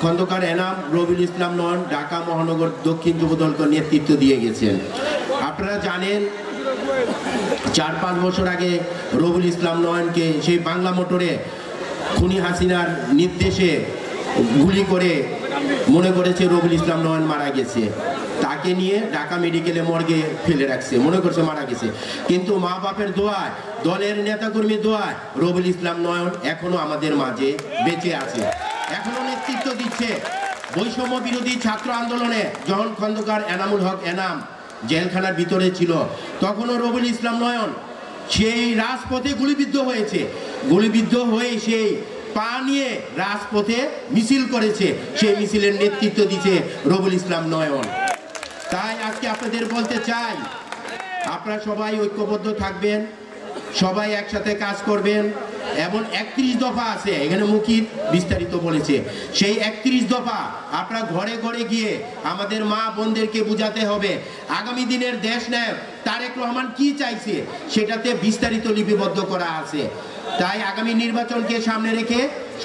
খন্দকার এনাম, রবিউল ইসলাম নয়ন ঢাকা মহানগর দক্ষিণ যুবদলকে নেতৃত্ব দিয়ে গেছেন। আপনারা জানেন 4-5 বছর আগে রবিউল ইসলাম নয়নকে সেই বাংলা মোটরে খুনি হাসিনার নির্দেশে গুলি করে মনে করেছে রবিউল ইসলাম নয়ন মারা গেছে, তাকে নিয়ে ঢাকা মেডিকেলে মর্গে ফেলে রাখছে, মনে করছে মারা গেছে। কিন্তু মা বাপের দোয়ায়, দলের নেতাকর্মীর দোয়ায় রবিউল ইসলাম নয়ন এখনো আমাদের মাঝে বেঁচে আছে, এখনো নেতৃত্ব দিচ্ছে। বৈষম্য বিরোধী ছাত্র আন্দোলনে যখন খন্দকার এনামুল হক এনাম জেলখানার ভিতরে ছিল, তখনও রবিউল ইসলাম নয়ন সেই রাজপথে গুলিবিদ্ধ হয়েছে, গুলিবিদ্ধ হয়ে সেই পা নিয়ে রাজপথে মিছিল করেছে, সেই মিছিলের নেতৃত্ব দিচ্ছে রবিউল ইসলাম নয়ন। তাই আজকে আপনাদের বলতে চাই, আপনারা সবাই ঐক্যবদ্ধ থাকবেন, সবাই একসাথে কাজ করবেন। এমন 31 দফা আছে, এখানে মুকির বিস্তারিত বলেছে, সেই 31 দফা আপনারা ঘরে ঘরে গিয়ে আমাদের মা বোনদেরকে বুঝাতে হবে আগামী দিনের দেশ নায়ক তারেক রহমান কি চাইছে, সেটাতে বিস্তারিত লিপিবদ্ধ করা আছে। তাই আগামী নির্বাচনকে সামনে রেখে